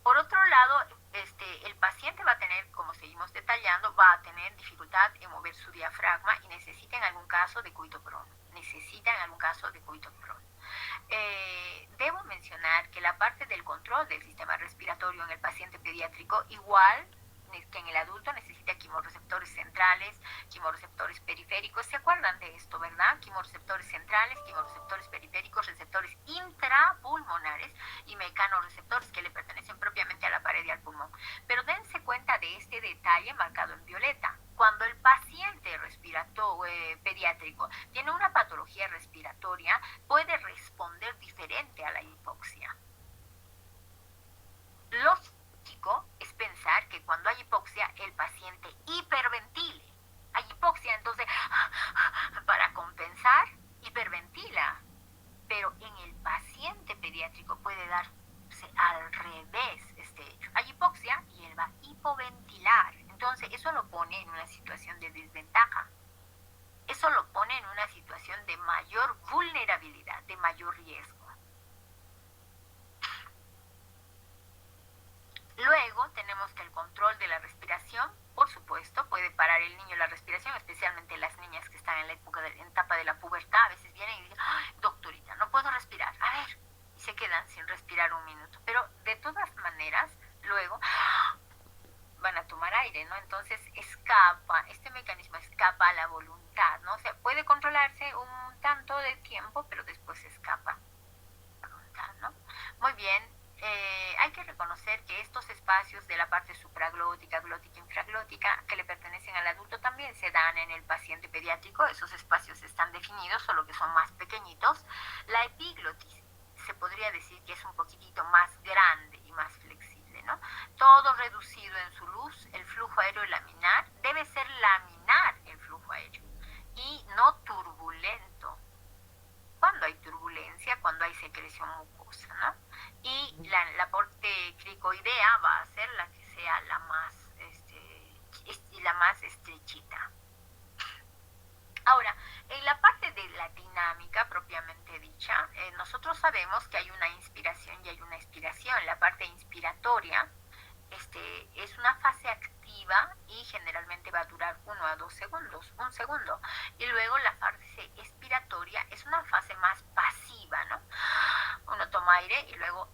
por otro lado, el paciente va a tener, como seguimos detallando, va a tener dificultad en mover su diafragma y necesita en algún caso de coito prono. Debo mencionar que la parte del control del sistema respiratorio en el paciente pediátrico, igual que en el adulto, necesita quimorreceptores centrales, quimorreceptores periféricos. ¿Se acuerdan de esto, verdad? Quimorreceptores centrales, quimorreceptores periféricos, receptores intrapulmonares y mecanorreceptores que le pertenecen propiamente a la pared y al pulmón. Pero dense cuenta de este detalle marcado en violeta. Cuando el paciente pediátrico tiene una patología respiratoria, puede responder diferente a la hipoxia. Lógico es pensar que cuando hay hipoxia, el paciente hiperventile. Hay hipoxia, entonces, para compensar, hiperventila. Pero en el paciente pediátrico puede darse al revés este hecho. Hay hipoxia y él va a hipoventilar. Entonces, eso lo pone en una situación de desventaja. Eso lo pone en una situación de mayor vulnerabilidad, de mayor riesgo. Luego tenemos que el control de la respiración, por supuesto, puede parar el niño la respiración, especialmente las niñas que están en la etapa de la pubertad. A veces vienen y dicen, doctorita, no puedo respirar, a ver, y se quedan sin respirar un minuto. Pero de todas maneras, luego van a tomar aire, ¿no? Entonces este mecanismo escapa a la voluntad, ¿no? O sea, puede controlarse un tanto de tiempo, pero después escapa a la voluntad, ¿no? Muy bien. Hay que reconocer que estos espacios de la parte supraglótica, glótica, infraglótica, que le pertenecen al adulto, también se dan en el paciente pediátrico. Esos espacios están definidos, solo que son más pequeñitos. La epiglotis se podría decir que es un poquitito más grande y más flexible, ¿no? Todo reducido en su luz. El flujo aéreo laminar debe ser laminar, el flujo aéreo, y no turbulento. Cuando hay turbulencia, cuando hay secreción mucosa, ¿no? Y la parte cricoidea va a ser la que sea la más estrechita. Ahora, en la parte de la dinámica propiamente dicha, nosotros sabemos que hay una inspiración y hay una expiración. La parte inspiratoria es una fase activa y generalmente va a durar 1 a 2 segundos, un segundo. Y luego la fase expiratoria es una fase más pasiva, ¿no? Uno toma aire y luego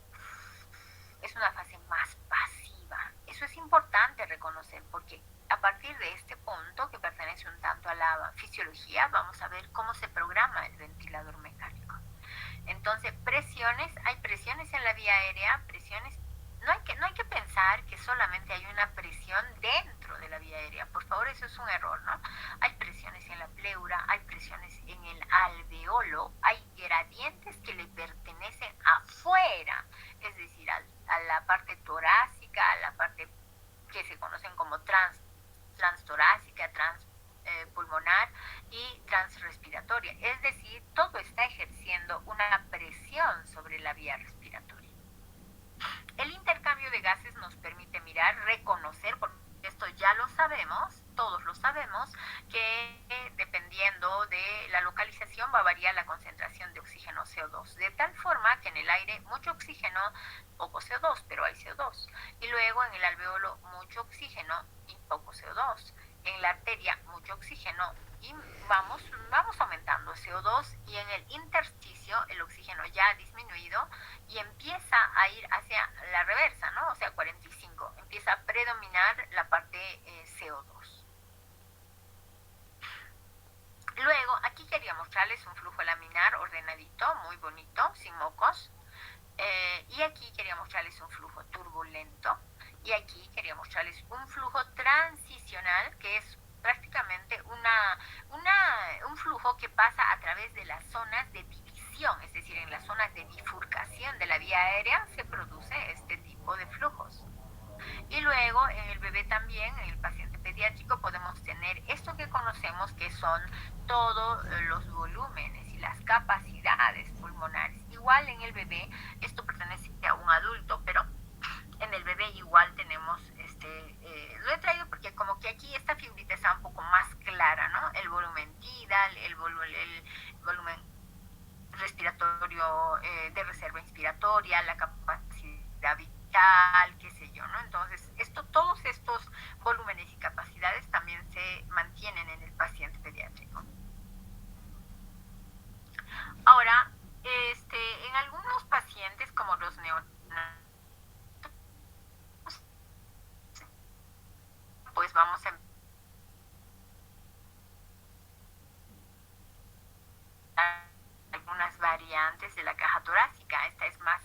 es una fase más pasiva. Eso es importante reconocer porque a partir de este punto, que pertenece un tanto a la fisiología, vamos a ver cómo se programa el ventilador mecánico. Entonces, hay presiones en la vía aérea, no hay que pensar que solamente hay una presión dentro de la vía aérea. Por favor, eso es un error, ¿no? Hay presiones en la pleura, hay presiones en el alveolo, hay gradientes que le pertenecen afuera, es decir, a la parte torácica, a la parte que se conocen como transtorácica, transpulmonar y transrespiratoria. Es decir, todo está ejerciendo una presión sobre la vía respiratoria. El intercambio de gases nos permite reconocer, porque esto ya lo sabemos, todos lo sabemos, que dependiendo de la localización va a variar la concentración de oxígeno CO2, de tal forma que en el aire mucho oxígeno, poco CO2, pero hay CO2, y luego en el alveolo mucho oxígeno y poco CO2, en la arteria mucho oxígeno y vamos aumentando CO2, y en el intersticio el oxígeno ya ha disminuido y empieza a ir hacia la reversa, ¿no? O sea, 45, empieza a predominar la parte CO2. Luego, aquí quería mostrarles un flujo laminar ordenadito, muy bonito, sin mocos. Y aquí quería mostrarles un flujo turbulento. Y aquí quería mostrarles un flujo transicional, que es prácticamente un flujo que pasa a través de las zonas de división, es decir, en las zonas de bifurcación de la vía aérea se produce este tipo de flujos. Y luego en en el paciente pediátrico podemos tener esto que conocemos que son todos los volúmenes y las capacidades pulmonares. Igual en el bebé, esto pertenece a un adulto, pero en el bebé igual tenemos, lo he traído porque como que aquí esta fibrita está un poco más clara, ¿no? El volumen tidal, el volumen respiratorio, de reserva inspiratoria, la capacidad vital, qué sé yo, ¿no? Entonces, todos estos volúmenes y capacidades también se mantienen en el paciente pediátrico. Ahora, en algunos pacientes como los neonatos, pues vamos a algunas variantes de la caja torácica. Esta es más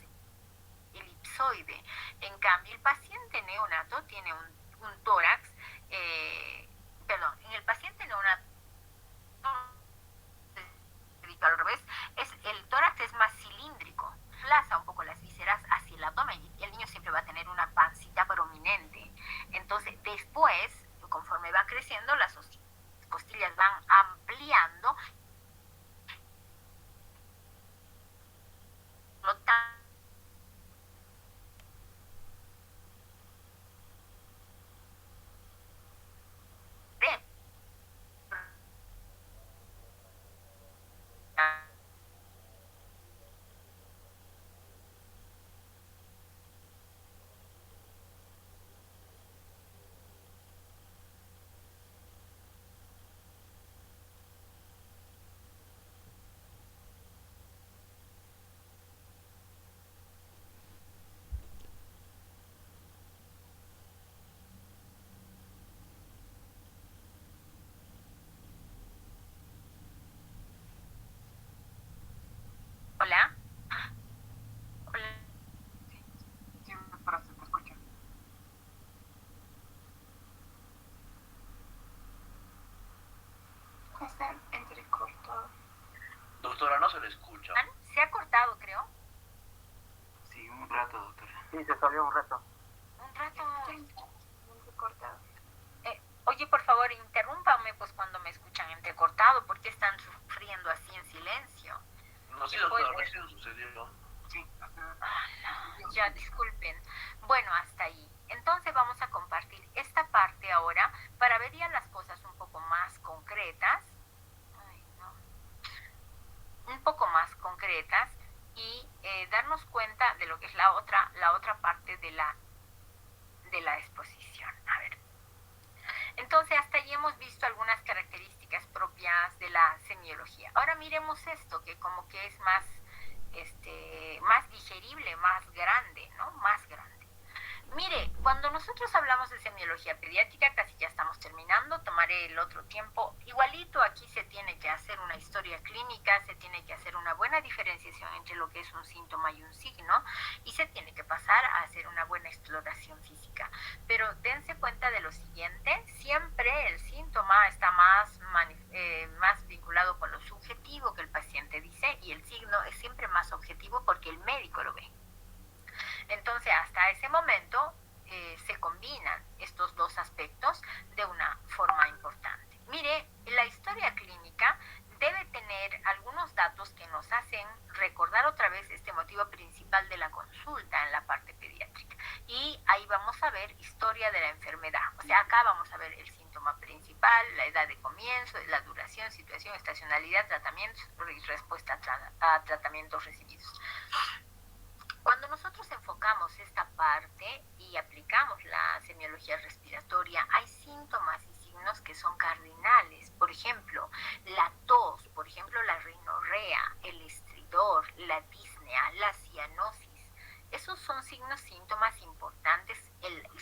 elipsoide. En cambio, el paciente neonato tiene un tórax, en el paciente neonato, al revés, el tórax es más cilíndrico, desplaza un poco las vísceras hacia el abdomen y el niño siempre va a tener una pancita prominente. Entonces, después, conforme va creciendo, las costillas van ampliando, no tan Hola. Hola. Sí, doctora, se te escucha. Está entrecortado. Doctora, no se le escucha. Se ha cortado, creo. Sí, un rato, doctora. Sí, se salió un rato. Un rato. Entrecortado. Oye, por favor, interrúmpame pues cuando me escuchan entrecortado, porque están sufriendo así en silencio. No, sí, doctora, recién sucedió. Sí. Ya, disculpen. Bueno, hasta ahí. Entonces vamos a compartir esta parte ahora para ver ya las cosas un poco más concretas. Ay, no. Un poco más concretas y darnos cuenta de lo que es la otra parte de la exposición. A ver. Entonces, hasta allí hemos visto algunas características propias de la semiología. Ahora miremos esto, que como que es más digerible, más grande, ¿no? Más grande. Mire, cuando nosotros hablamos de semiología pediátrica, casi ya estamos terminando, tomaré el otro tiempo. Igualito aquí se tiene que hacer una historia clínica, se tiene que hacer una buena diferenciación entre lo que es un síntoma y un signo, y se tiene que pasar a hacer una buena exploración física. Pero dense cuenta de lo siguiente, siempre el síntoma está más vinculado con lo subjetivo que el paciente dice, y el signo es siempre más objetivo porque el médico lo ve. Entonces, hasta ese momento se combinan estos dos aspectos de una forma importante. Mire, la historia clínica debe tener algunos datos que nos hacen recordar otra vez este motivo principal de la consulta en la parte pediátrica. Y ahí vamos a ver historia de la enfermedad. O sea, acá vamos a ver el síntoma principal, la edad de comienzo, la duración, situación, estacionalidad, tratamientos y respuesta a tratamientos recibidos. Cuando nosotros enfocamos esta parte y aplicamos la semiología respiratoria, hay síntomas y signos que son cardinales. Por ejemplo, la tos, por ejemplo, la rinorrea, el estridor, la disnea, la cianosis. Esos son signos, síntomas importantes,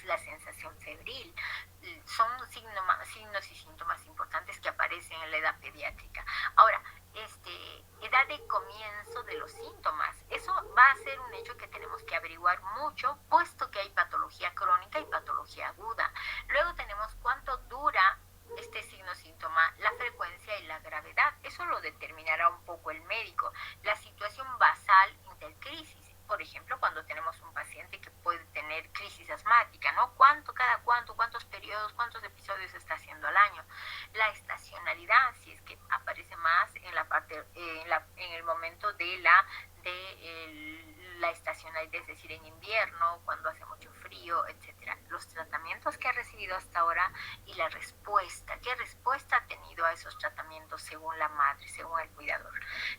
la sensación febril. Son signos y síntomas importantes que aparecen en la edad pediátrica. Ahora, edad de comienzo de los síntomas. Eso va a ser un hecho que tenemos que averiguar mucho, puesto que hay patología crónica y patología aguda. Luego tenemos cuánto dura este signo-síntoma, la frecuencia y la gravedad. Eso lo determinará un poco el médico. La situación basal intercrisis. Por ejemplo, cuando tenemos un paciente que puede tener tener crisis asmática, ¿no? ¿Cuántos periodos, cuántos episodios está haciendo al año? La estacionalidad, si es que aparece más en la parte, en el momento de la estacionalidad, es decir, en invierno, cuando hace mucho frío, etcétera. Los tratamientos que ha recibido hasta ahora y la respuesta, ¿qué respuesta ha tenido a esos tratamientos según la madre, según el cuidador?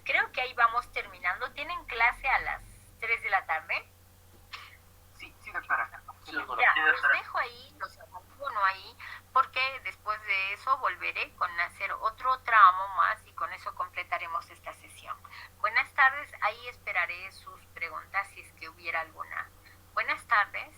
Creo que ahí vamos terminando. ¿Tienen clase a las 3 de la tarde? Sí, doctora. Sí, doctora. Ya, los dejo ahí, los abandono ahí, porque después de eso volveré con hacer otro tramo más y con eso completaremos esta sesión. Buenas tardes, ahí esperaré sus preguntas si es que hubiera alguna. Buenas tardes.